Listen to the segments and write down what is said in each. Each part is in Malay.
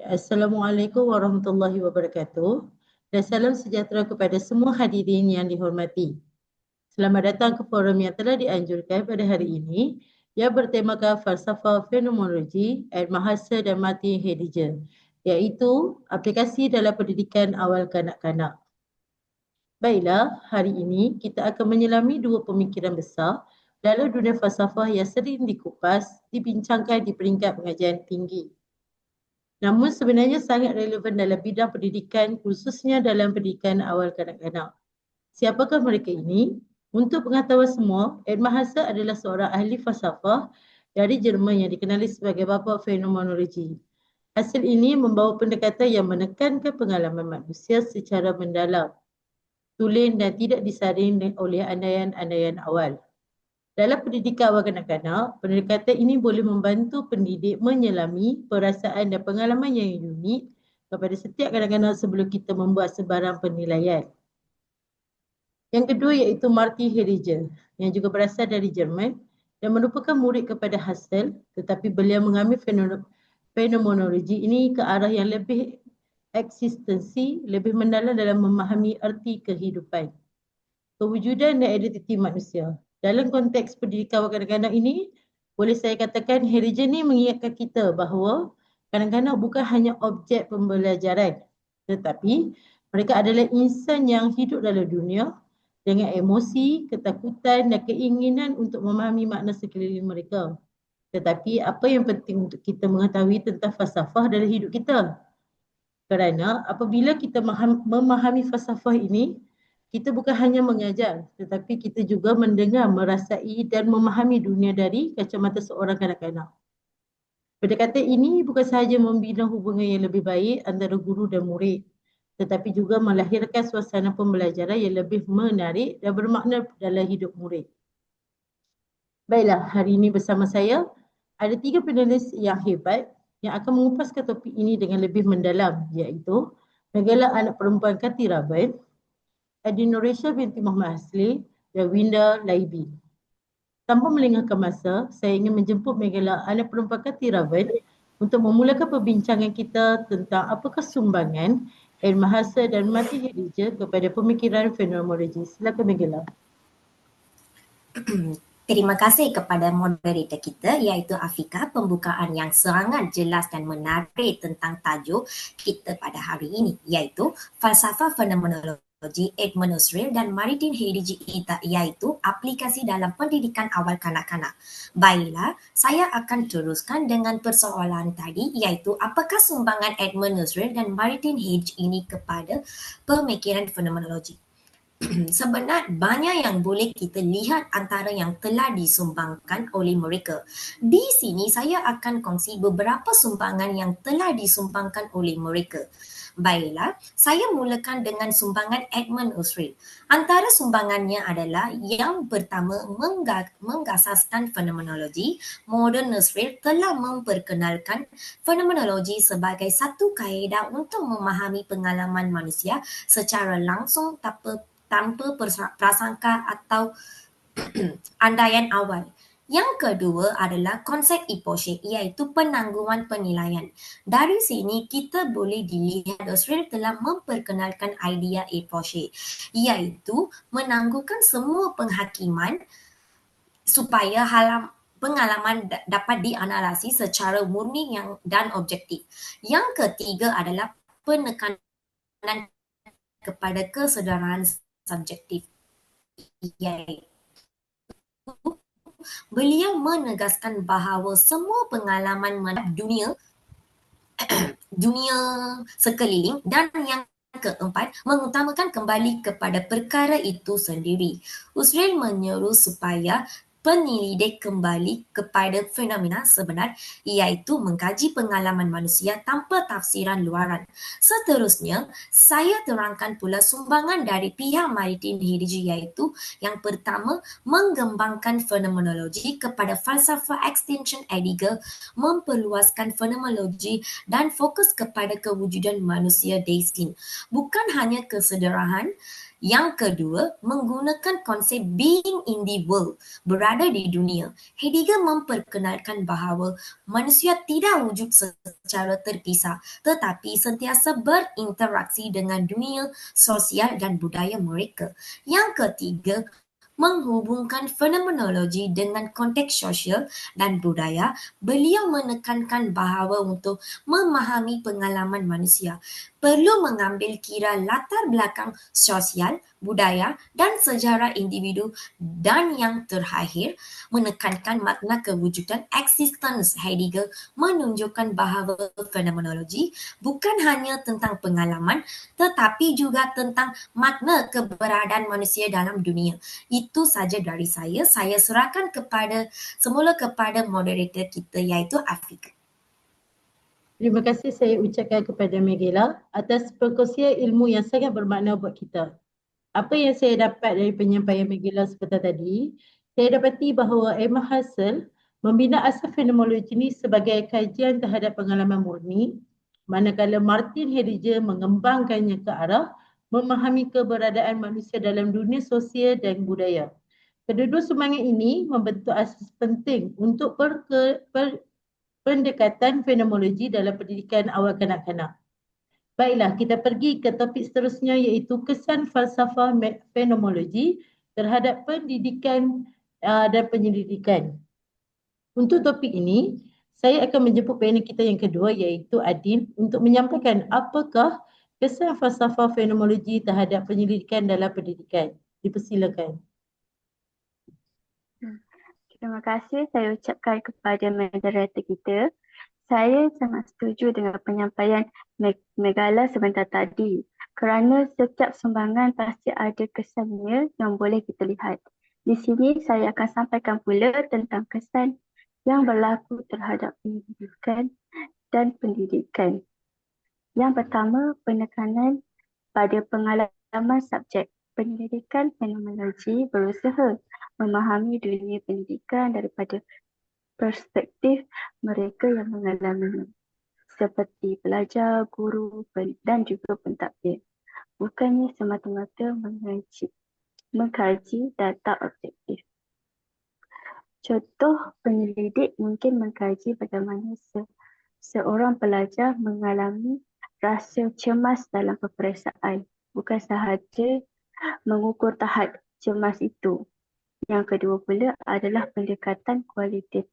Assalamualaikum warahmatullahi wabarakatuh dan salam sejahtera kepada semua hadirin yang dihormati. Selamat datang ke forum yang telah dianjurkan pada hari ini yang bertemakan falsafah fenomenologi Ed-Mahasa dan Martin Heidegger, iaitu aplikasi dalam pendidikan awal kanak-kanak. Baiklah, hari ini kita akan menyelami dua pemikiran besar dalam dunia falsafah yang sering dikupas, dibincangkan di peringkat pengajian tinggi. Namun sebenarnya sangat relevan dalam bidang pendidikan, khususnya dalam pendidikan awal kanak-kanak. Siapakah mereka ini? Untuk pengetahuan semua, Ed-Mahasa adalah seorang ahli falsafah dari Jerman yang dikenali sebagai bapa fenomenologi. Hasil ini membawa pendekatan yang menekankan pengalaman manusia secara mendalam, tulen dan tidak disaring oleh andaian-andaian awal. Dalam pendidikan awal kanak-kanak, pendekatan ini boleh membantu pendidik menyelami perasaan dan pengalaman yang unik kepada setiap kanak-kanak sebelum kita membuat sebarang penilaian. Yang kedua iaitu Martin Heidegger yang juga berasal dari Jerman dan merupakan murid kepada Husserl, tetapi beliau mengambil fenomenologi ini ke arah yang lebih eksistensi, lebih mendalam dalam memahami erti kehidupan, kewujudan dan identiti manusia. Dalam konteks pendidikan kanak-kanak ini, boleh saya katakan Heidegger ini mengingatkan kita bahawa kanak-kanak bukan hanya objek pembelajaran, tetapi mereka adalah insan yang hidup dalam dunia dengan emosi, ketakutan dan keinginan untuk memahami makna sekeliling mereka. Tetapi apa yang penting untuk kita mengetahui tentang falsafah dalam hidup kita? Kerana apabila kita memahami falsafah ini, kita bukan hanya mengajar, tetapi kita juga mendengar, merasai dan memahami dunia dari kacamata seorang kanak-kanak. Pendekatan ini bukan sahaja membina hubungan yang lebih baik antara guru dan murid, tetapi juga melahirkan suasana pembelajaran yang lebih menarik dan bermakna dalam hidup murid. Baiklah, hari ini bersama saya ada 3 panelis yang hebat yang akan mengupaskan topik ini dengan lebih mendalam, iaitu Megala anak perempuan Kati Raban, Adi Nuresha binti Muhammad Hasli dan Winda Laibi. Tanpa melengahkan masa, saya ingin menjemput Megala anak perempuan Kati Raban untuk memulakan perbincangan kita tentang apakah sumbangan Ed-Mahasa dan Martin Heidegger kepada pemikiran fenomenologi. Silakan Megala. Terima kasih kepada moderator kita iaitu Afika, pembukaan yang sangat jelas dan menarik tentang tajuk kita pada hari ini iaitu falsafah fenomenologi Edmund Husserl dan Martin Heidegger iaitu aplikasi dalam pendidikan awal kanak-kanak. Baiklah, saya akan teruskan dengan persoalan tadi iaitu apakah sumbangan Edmund Husserl dan Martin Heidegger ini kepada pemikiran fenomenologi. Sebenarnya banyak yang boleh kita lihat antara yang telah disumbangkan oleh mereka. Di sini saya akan kongsi beberapa sumbangan yang telah disumbangkan oleh mereka. Baiklah, saya mulakan dengan sumbangan Edmund Husserl. Antara sumbangannya adalah yang pertama menggasaskan fenomenologi. Modern Husserl telah memperkenalkan fenomenologi sebagai satu kaedah untuk memahami pengalaman manusia secara langsung tanpa prasangka atau andaian awal. Yang kedua adalah konsep epoche iaitu penangguhan penilaian. Dari sini kita boleh dilihat Husserl telah memperkenalkan idea epoche iaitu menangguhkan semua penghakiman supaya pengalaman dapat dianalisis secara murni dan objektif. Yang ketiga adalah penekanan kepada kesedaran subjektif iaitu beliau menegaskan bahawa semua pengalaman dunia sekeliling dan yang keempat mengutamakan kembali kepada perkara itu sendiri. Husserl menyeru supaya penyelidik kembali kepada fenomena sebenar iaitu mengkaji pengalaman manusia tanpa tafsiran luaran. Seterusnya, saya terangkan pula sumbangan dari pihak Martin Heidegger iaitu yang pertama, mengembangkan fenomenologi kepada falsafah extinction Heidegger, memperluaskan fenomenologi dan fokus kepada kewujudan manusia Dasein. Bukan hanya kesedarahan Yang kedua, menggunakan konsep being in the world, berada di dunia. Heidegger memperkenalkan bahawa manusia tidak wujud secara terpisah, tetapi sentiasa berinteraksi dengan dunia sosial dan budaya mereka. Yang ketiga, menghubungkan fenomenologi dengan konteks sosial dan budaya. Beliau menekankan bahawa untuk memahami pengalaman manusia, perlu mengambil kira latar belakang sosial, budaya dan sejarah individu, dan yang terakhir, menekankan makna kewujudan existence. Heidegger menunjukkan bahawa fenomenologi bukan hanya tentang pengalaman tetapi juga tentang makna keberadaan manusia dalam dunia. Itu saja dari saya. Saya serahkan semula kepada moderator kita, iaitu Afika. Terima kasih saya ucapkan kepada Megila atas perkongsian ilmu yang sangat bermakna buat kita. Apa yang saya dapat dari penyampaian Megila sebentar tadi, saya dapati bahawa Emma Husserl membina asas fenomenologi ini sebagai kajian terhadap pengalaman murni, manakala Martin Heidegger mengembangkannya ke arah memahami keberadaan manusia dalam dunia sosial dan budaya. Kedua-dua semangat ini membentuk asas penting untuk pendekatan fenomenologi dalam pendidikan awal kanak-kanak. Baiklah, kita pergi ke topik seterusnya iaitu kesan falsafah fenomenologi terhadap pendidikan dan penyelidikan. Untuk topik ini, saya akan menjemput panel kita yang kedua iaitu Adin untuk menyampaikan apakah kesan falsafah fenomenologi terhadap penyelidikan dalam pendidikan. Dipersilakan. Terima kasih saya ucapkan kepada moderator kita. Saya sangat setuju dengan penyampaian Megala sebentar tadi kerana setiap sumbangan pasti ada kesannya yang boleh kita lihat. Di sini saya akan sampaikan pula tentang kesan yang berlaku terhadap pendidikan dan pendidikan. Yang pertama, penekanan pada pengalaman subjek. Pendidikan fenomenologi berusaha memahami dunia pendidikan daripada perspektif mereka yang mengalaminya, seperti pelajar, guru dan juga pentadbir. Bukannya semata-mata mengkaji data objektif. Contoh, penyelidik mungkin mengkaji bagaimana seorang pelajar mengalami rasa cemas dalam peperiksaan, bukan sahaja mengukur tahap cemas itu. Yang kedua pula adalah pendekatan kualitatif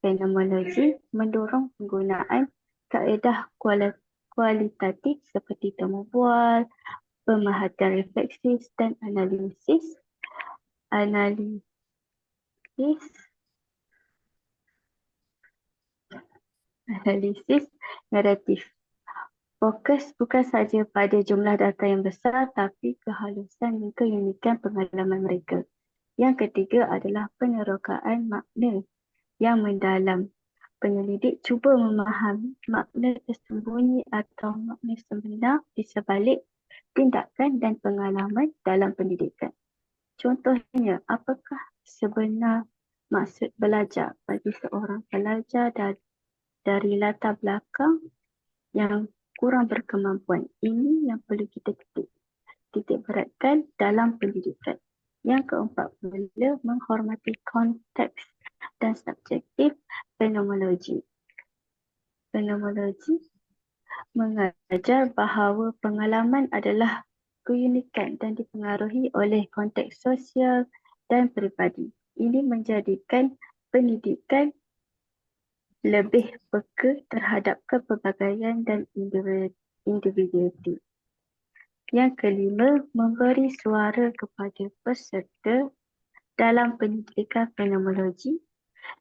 fenomenologi mendorong penggunaan kaedah kualitatif seperti temu bual, pemerhatian refleksif dan analisis naratif. Fokus bukan saja pada jumlah data yang besar tapi kehalusan dan keunikan pengalaman mereka. Yang ketiga adalah penerokaan makna yang mendalam. Penyelidik cuba memahami makna tersembunyi atau makna sebenar di sebalik tindakan dan pengalaman dalam pendidikan. Contohnya, apakah sebenar maksud belajar bagi seorang pelajar dari latar belakang yang kurang berkemampuan? Ini yang perlu kita titik beratkan dalam pendidikan. Yang keempat pula, menghormati konteks dan subjektif fenomenologi. Fenomenologi mengajar bahawa pengalaman adalah keunikan dan dipengaruhi oleh konteks sosial dan peribadi. Ini menjadikan pendidikan lebih peka terhadap kepelbagaian dan individualiti. Yang kelima, memberi suara kepada peserta dalam pendidikan fenomenologi.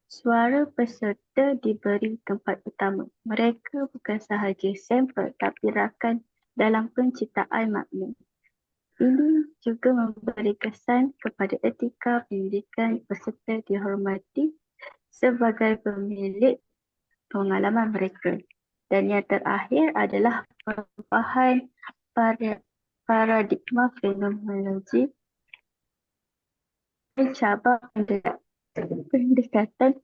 Suara peserta diberi tempat utama. Mereka bukan sahaja sampel tapi rakan dalam penciptaan makna. Ini juga memberi kesan kepada etika pendidikan peserta dihormati sebagai pemilik pengalaman mereka. Dan yang terakhir adalah perubahan paradigma fenomenologi mencabar pendekatan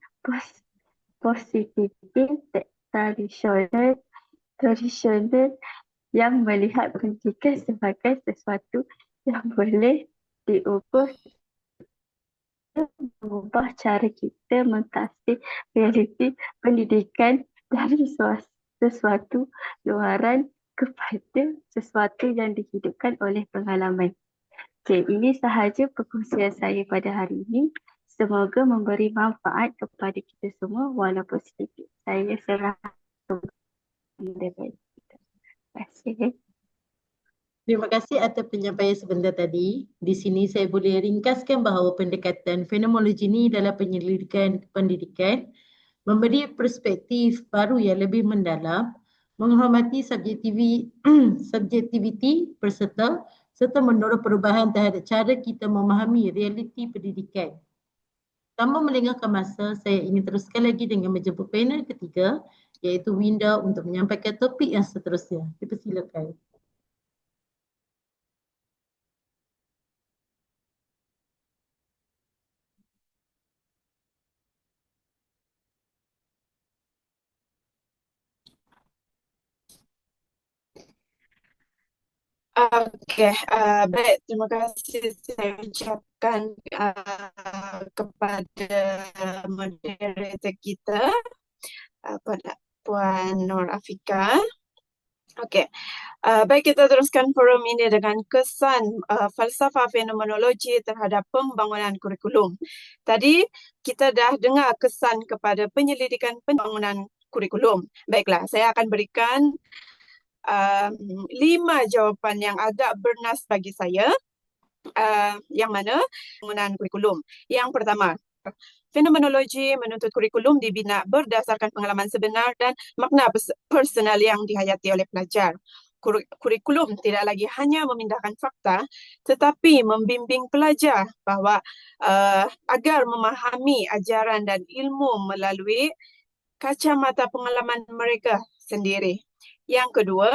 positifis tradisional yang melihat pendidikan sebagai sesuatu yang boleh diubah mengubah cara kita mentafsir realiti pendidikan dari sesuatu luaran kepada sesuatu yang dihidupkan oleh pengalaman. Okey, ini sahaja perkongsian saya pada hari ini. Semoga memberi manfaat kepada kita semua walaupun sedikit. Saya serahkan kepada kita. Terima kasih. Terima kasih atas penyampaian sebentar tadi. Di sini saya boleh ringkaskan bahawa pendekatan fenomenologi ini dalam penyelidikan pendidikan memberi perspektif baru yang lebih mendalam, menghormati subjektiviti peserta serta mendorong perubahan terhadap cara kita memahami realiti pendidikan. Tanpa melengahkan masa, saya ingin teruskan lagi dengan menjemput panel ketiga iaitu Winda untuk menyampaikan topik yang seterusnya. Dipersilakan. Okey, baik. Terima kasih saya ucapkan kepada moderator kita, Puan Nur Afika. Okey, baik, kita teruskan forum ini dengan kesan falsafah fenomenologi terhadap pembangunan kurikulum. Tadi kita dah dengar kesan kepada penyelidikan pembangunan kurikulum. Baiklah, saya akan berikan 5 jawapan yang agak bernas bagi saya, yang mana pembangunan kurikulum. Yang pertama, fenomenologi menuntut kurikulum dibina berdasarkan pengalaman sebenar dan makna personal yang dihayati oleh pelajar. Kurikulum tidak lagi hanya memindahkan fakta tetapi membimbing pelajar bahawa agar memahami ajaran dan ilmu melalui kacamata pengalaman mereka sendiri. Yang kedua,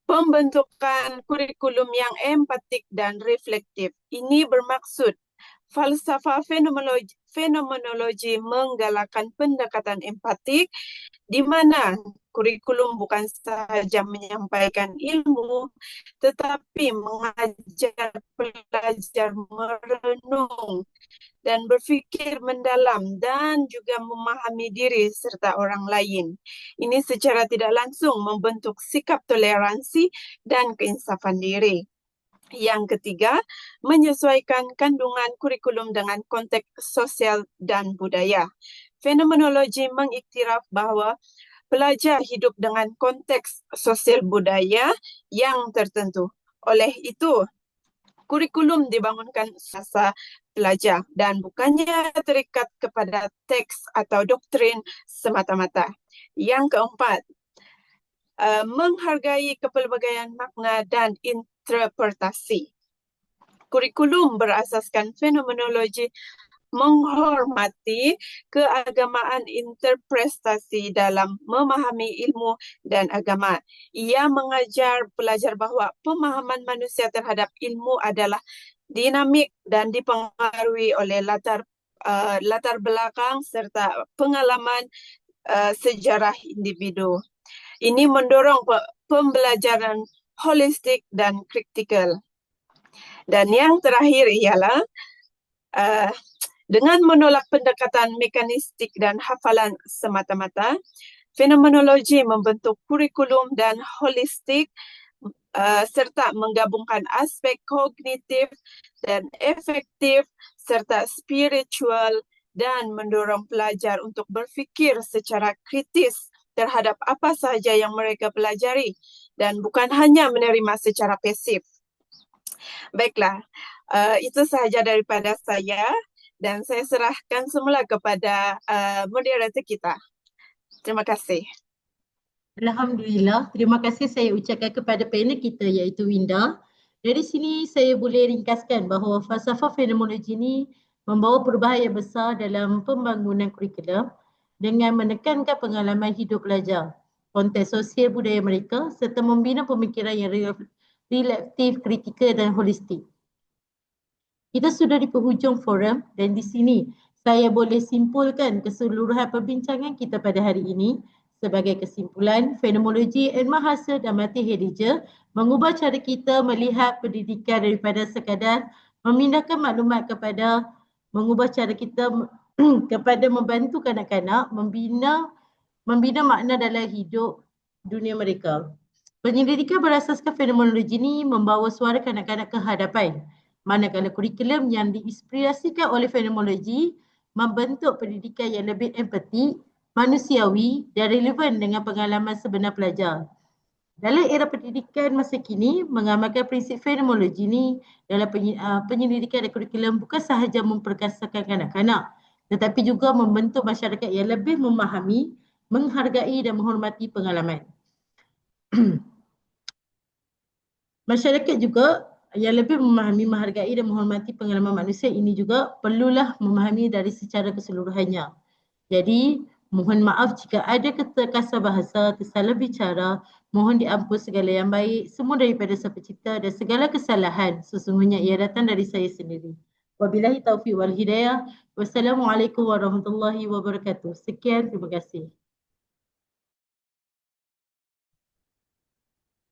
pembentukan kurikulum yang empatik dan reflektif. Ini bermaksud falsafah fenomenologi menggalakkan pendekatan empatik di mana kurikulum bukan sahaja menyampaikan ilmu tetapi mengajar pelajar merenung dan berfikir mendalam dan juga memahami diri serta orang lain. Ini secara tidak langsung membentuk sikap toleransi dan keinsafan diri. Yang ketiga, menyesuaikan kandungan kurikulum dengan konteks sosial dan budaya. Fenomenologi mengiktiraf bahawa pelajar hidup dengan konteks sosial budaya yang tertentu. Oleh itu, kurikulum dibangunkan asas pelajar dan bukannya terikat kepada teks atau doktrin semata-mata. Yang keempat, menghargai kepelbagaian makna dan interpretasi. Kurikulum berasaskan fenomenologi menghormati keagamaan interpretasi dalam memahami ilmu dan agama. Ia mengajar pelajar bahawa pemahaman manusia terhadap ilmu adalah dinamik dan dipengaruhi oleh latar belakang serta pengalaman sejarah individu. Ini mendorong pembelajaran holistik dan kritikal. Dan yang terakhir ialah dengan menolak pendekatan mekanistik dan hafalan semata-mata, fenomenologi membentuk kurikulum dan holistik serta menggabungkan aspek kognitif dan efektif serta spiritual dan mendorong pelajar untuk berfikir secara kritis terhadap apa sahaja yang mereka pelajari dan bukan hanya menerima secara pasif. Baiklah, itu sahaja daripada saya. Dan saya serahkan semula kepada moderator kita. Terima kasih. Alhamdulillah, terima kasih saya ucapkan kepada panel kita iaitu Winda. Dari sini saya boleh ringkaskan bahawa falsafah fenomenologi ini membawa perubahan yang besar dalam pembangunan kurikulum dengan menekankan pengalaman hidup pelajar, konteks sosial budaya mereka serta membina pemikiran yang reflektif, kritikal dan holistik. Kita sudah di penghujung forum dan di sini saya boleh simpulkan keseluruhan perbincangan kita pada hari ini. Sebagai kesimpulan, fenomenologi ilmu bahasa dan multihelija mengubah cara kita melihat pendidikan daripada sekadar memindahkan maklumat kepada mengubah cara kita kepada membantu kanak-kanak membina makna dalam hidup dunia mereka. Penyelidikan berasaskan fenomenologi ini membawa suara kanak-kanak ke hadapan, manakala kurikulum yang diinspirasikan oleh fenomenologi membentuk pendidikan yang lebih empati, manusiawi dan relevan dengan pengalaman sebenar pelajar. Dalam era pendidikan masa kini, mengamalkan prinsip fenomenologi ini dalam penyelidikan dan kurikulum bukan sahaja memperkasakan kanak-kanak, tetapi juga membentuk masyarakat yang lebih memahami, menghargai dan menghormati pengalaman. Masyarakat juga yang lebih memahami, menghargai dan menghormati pengalaman manusia ini juga perlulah memahami dari secara keseluruhannya. Jadi, mohon maaf jika ada keterkasar bahasa, tersalah bicara, mohon diampun segala yang baik, semua daripada Sang Pencipta dan segala kesalahan sesungguhnya ia datang dari saya sendiri. Wabillahi taufiq wal hidayah. Wassalamualaikum warahmatullahi wabarakatuh. Sekian, terima kasih.